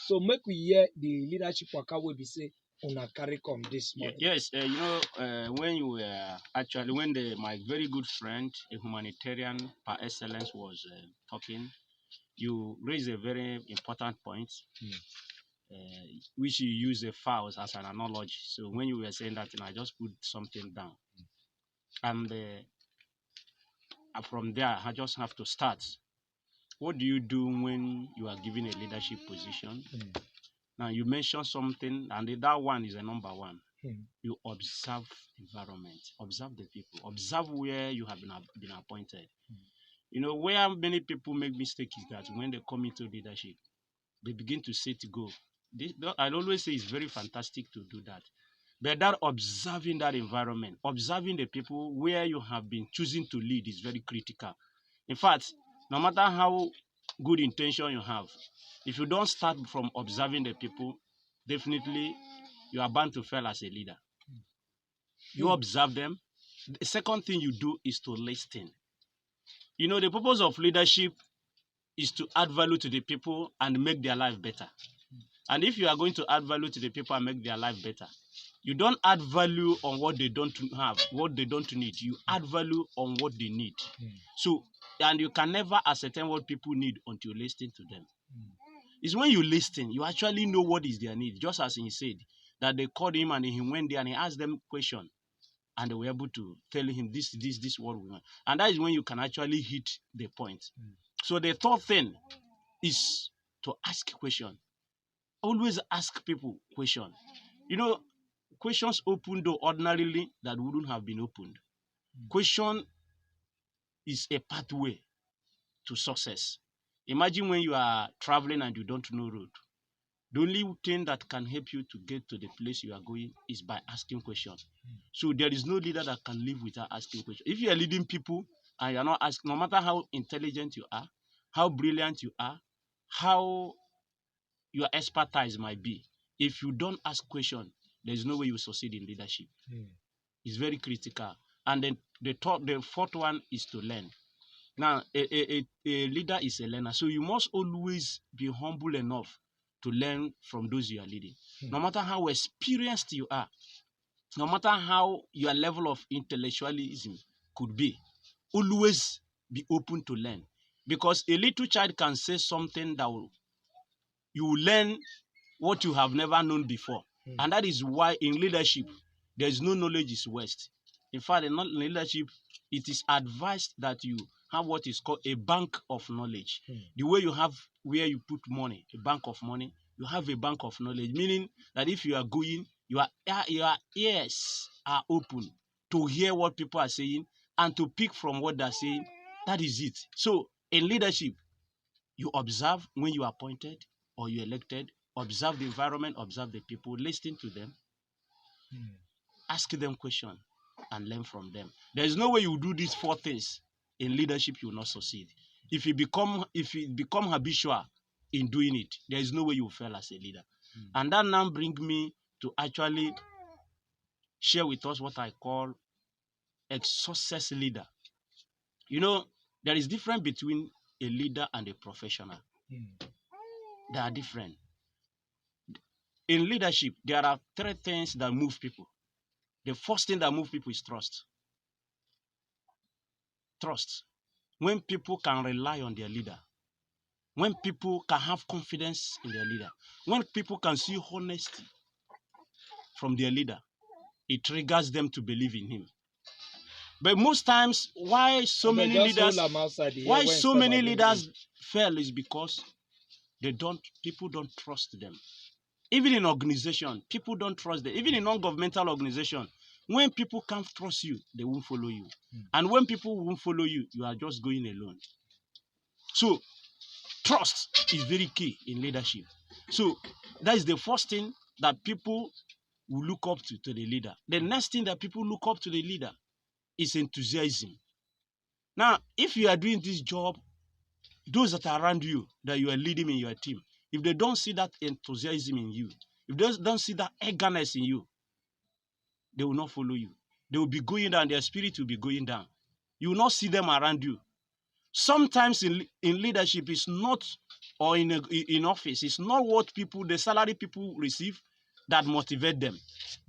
So make we hear the leadership waka wey be say una carry come this morning. Yes, when you were actually my very good friend, a humanitarian par excellence, was talking, you raised a very important point, which you use a fowls as an analogy. So when you were saying that, I just put something down, and from there I just have to start. What do you do when you are given a leadership position? Now you mentioned something, and that one is a number one. You observe environment, observe the people, observe where you have been appointed. You know, where many people make mistakes is that when they come into leadership, they begin to say to go. I always say it's very fantastic to do that. But that observing that environment, observing the people where you have been choosing to lead is very critical. In fact, no matter how good intention you have, if you don't start from observing the people, definitely you are bound to fail as a leader. You observe them. The second thing you do is to listen. You know, the purpose of leadership is to add value to the people and make their life better. And if you are going to add value to the people and make their life better, you don't add value on what they don't have, what they don't need. You add value on what they need. So, and you can never ascertain what people need until you listen to them. It's when you listen, you actually know what is their need. Just as he said, that they called him and he went there and he asked them questions. And they were able to tell him this what we want. And that is when you can actually hit the point. So the third thing is to ask questions. Always ask people questions. You know, questions open door ordinarily that wouldn't have been opened. Question is a pathway to success. Imagine when you are traveling and you don't know road. The only thing that can help you to get to the place you are going is by asking questions. So there is no leader that can live without asking questions. If you are leading people and you are not asking, no matter how intelligent you are, how brilliant you are, how your expertise might be, if you don't ask questions, there is no way you will succeed in leadership. It's very critical. And then the fourth one is to learn. Now, a leader is a learner. So you must always be humble enough to learn from those you are leading. No matter how experienced you are, no matter how your level of intellectualism could be, always be open to learn. Because a little child can say something that you will learn what you have never known before. And that is why in leadership, there is no knowledge is waste. In fact, in leadership, it is advised that you have what is called a bank of knowledge. The way you have where you put money, a bank of money, you have a bank of knowledge, meaning that if you are going, your ears are open to hear what people are saying and to pick from what they're saying. That is it. So in leadership, you observe when you are appointed or you elected, observe the environment, observe the people, listen to them, ask them questions, and learn from them. There is no way you do these four things in leadership, you will not succeed. If you become habitual in doing it, there is no way you will fail as a leader. And that now brings me to actually share with us what I call a success leader. You know, there is difference between a leader and a professional. They are different. In leadership, there are three things that move people. The first thing that moves people is trust. Trust. When people can rely on their leader, when people can have confidence in their leader, when people can see honesty from their leader, it triggers them to believe in him. But most times, why so many leaders fail is because people don't trust them. Even in organization, people don't trust them. Even in non-governmental organization, when people can't trust you, they won't follow you. And when people won't follow you, you are just going alone. So trust is very key in leadership. So that is the first thing that people will look up to the leader. The next thing that people look up to the leader is enthusiasm. Now, if you are doing this job, those that are around you, that you are leading in your team, if they don't see that enthusiasm in you, if they don't see that eagerness in you, they will not follow you. They will be going down. Their spirit will be going down. You will not see them around you. Sometimes in leadership, it's not or in office, it's not what the salary people receive that motivate them.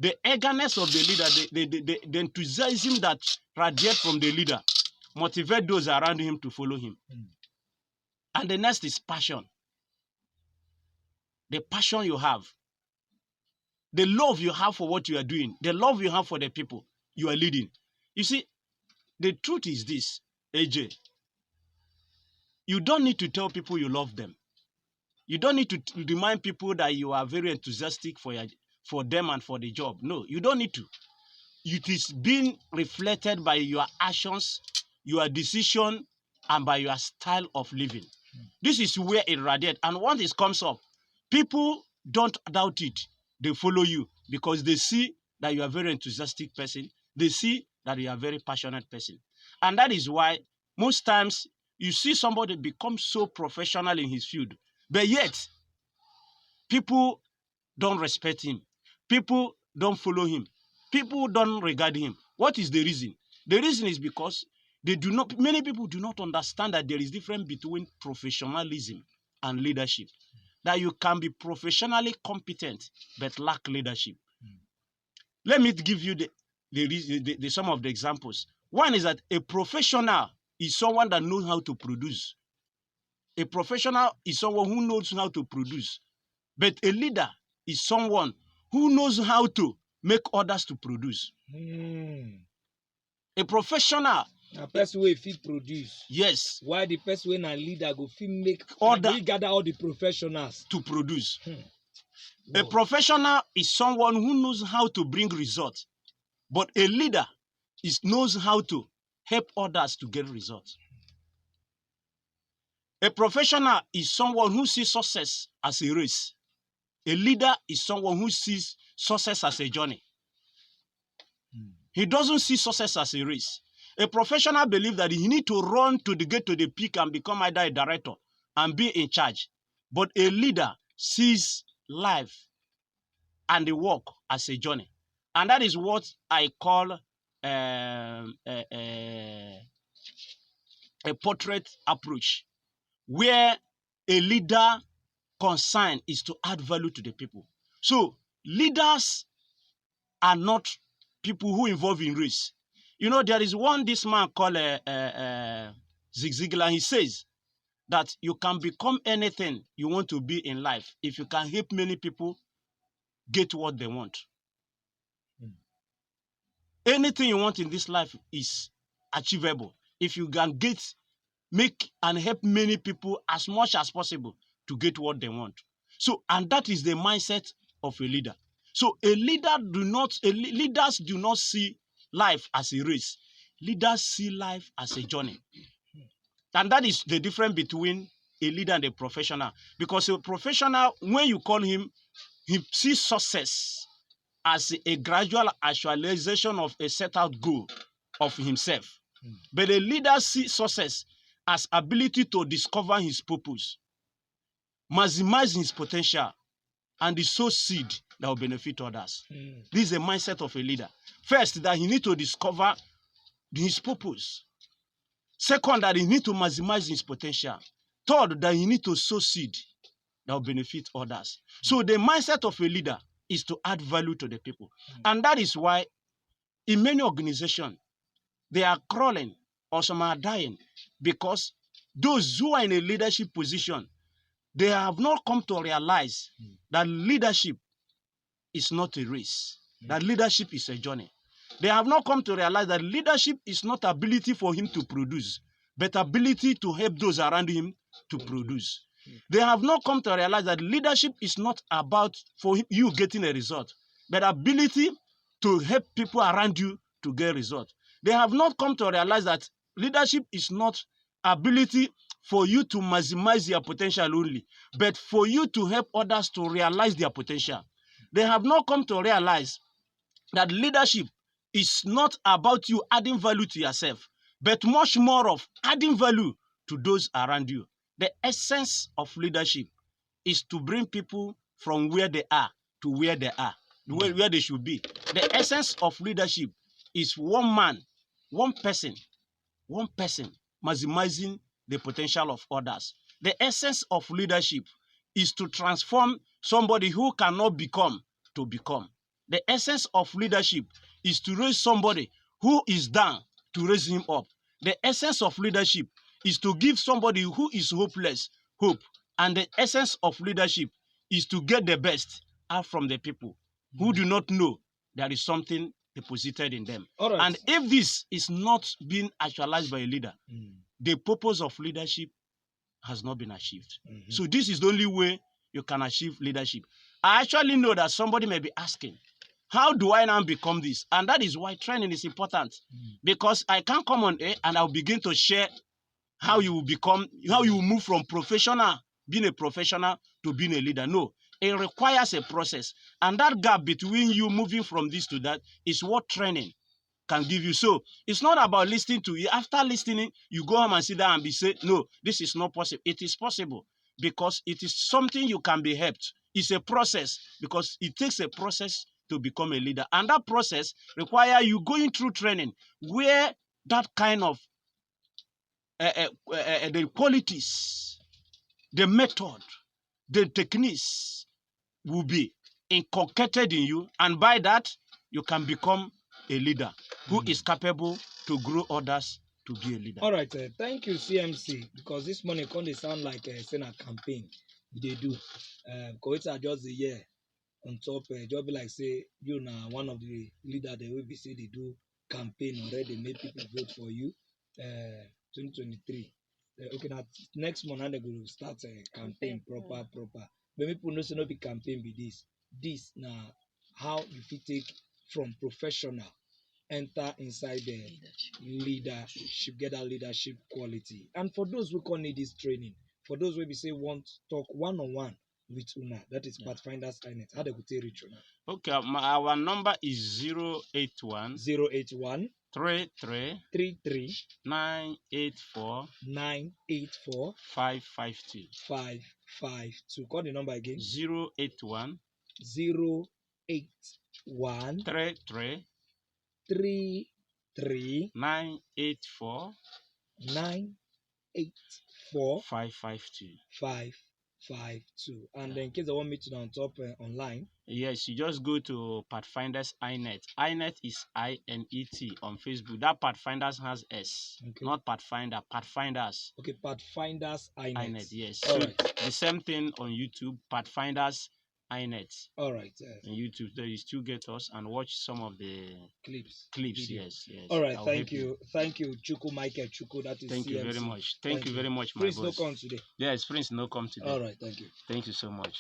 The eagerness of the leader, the enthusiasm that radiates from the leader motivate those around him to follow him. And the next is passion. The passion you have, the love you have for what you are doing, the love you have for the people you are leading. You see, the truth is this, AJ. You don't need to tell people you love them. You don't need to remind people that you are very enthusiastic for them and for the job. No, you don't need to. It is being reflected by your actions, your decision, and by your style of living. This is where it radiates. And once it comes up, people don't doubt it. They follow you because they see that you are a very enthusiastic person. They see that you are a very passionate person. And that is why most times you see somebody become so professional in his field, but yet people don't respect him. People don't follow him. People don't regard him. What is the reason? The reason is because many people do not understand that there is difference between professionalism and leadership. That you can be professionally competent but lack leadership. Let me give you some of the examples. One is that a professional is someone that knows how to produce. A professional is someone who knows how to produce. But a leader is someone who knows how to make others to produce. A professional. A person wey fit produce. Yes. While the person wey na leader go fit make order, gather all the professionals to produce. A professional is someone who knows how to bring results, but a leader knows how to help others to get results. A professional is someone who sees success as a race. A leader is someone who sees success as a journey. He doesn't see success as a race. A professional believes that he needs to run to get to the peak and become either a director and be in charge. But a leader sees life and the work as a journey. And that is what I call a portrait approach, where a leader concern is to add value to the people. So leaders are not people who involve in race. You know, there is this man called Zig Ziglar. He says that you can become anything you want to be in life if you can help many people get what they want. Anything you want in this life is achievable if you can make and help many people as much as possible to get what they want. So, and that is the mindset of a leader. So leaders do not see life as a race. Leaders see life as a journey. And that is the difference between a leader and a professional. Because a professional, when you call him, he sees success as a gradual actualization of a set out goal of himself. But a leader sees success as ability to discover his purpose, maximize his potential, and sow seed that will benefit others. This is the mindset of a leader. First, that he needs to discover his purpose. Second, that he needs to maximize his potential. Third, that he needs to sow seed that will benefit others. So the mindset of a leader is to add value to the people. And that is why in many organizations, they are crawling or some are dying because those who are in a leadership position, they have not come to realize that leadership is not a race, that leadership is a journey. They have not come to realize that leadership is not ability for him to produce, but ability to help those around him to produce. They have not come to realize that leadership is not about for you getting a result, but ability to help people around you to get results. They have not come to realize that leadership is not ability for you to maximize your potential only, but for you to help others to realize their potential. They have not come to realize that leadership is not about you adding value to yourself, but much more of adding value to those around you. The essence of leadership is to bring people from where they are to where they are, where they should be. The essence of leadership is one man, one person maximizing the potential of others. The essence of leadership is to transform somebody who cannot become to become. The essence of leadership is to raise somebody who is down to raise him up. The essence of leadership is to give somebody who is hopeless hope. And the essence of leadership is to get the best out from the people who do not know there is something deposited in them. All right. And if this is not being actualized by a leader, the purpose of leadership has not been achieved. So this is the only way you can achieve leadership. I actually know that somebody may be asking, how do I now become this? And that is why training is important. Because I can't come on air and I'll begin to share how you will become, how you will move from being a professional to being a leader. No, it requires a process. And that gap between you moving from this to that is what training can give you. So it's not about listening to you. After listening, you go home and sit down and be say, no, this is not possible. It is possible because it is something you can be helped. It's a process because it takes a process to become a leader. And that process requires you going through training where that kind of the qualities, the method, the techniques will be inculcated in you. And by that, you can become a leader who is capable to grow others to be a leader. All right, thank you, CMC, because this morning can sound like a campaign. They do. Because it's just a year on top. Just be like say you now one of the leader they will be say they do campaign already, make people vote for you. 2023. Okay, now next month and they go start a campaign proper. But people know say no be campaign be this. This now how you fit take from professional enter inside the leadership, get that leadership quality. And for those who can need this training, for those who be say want talk one-on-one with Una, that is Pathfinders INET, how they could reach Una? Okay, our number is 081 33 33 984 984 552. 552. Call the number again. 081 081 33 33 984 984 552. 552. And in case they want me to on top online. Yes, you just go to Pathfinders INET. INET is INET on Facebook. That Pathfinders has S, okay. Not Pathfinder, Pathfinders. Okay, Pathfinders INET. INET, yes. All so right. The same thing on YouTube, Pathfinders INET. All right. On YouTube, there you still get us and watch some of the clips. Video. Yes. All right. Thank you, Chuku Michael Chuku. That is. Thank CMC. you very much. Thank you very much, my Prince boss. no come today. Yes, Prince no come today. All right. Thank you. Thank you so much.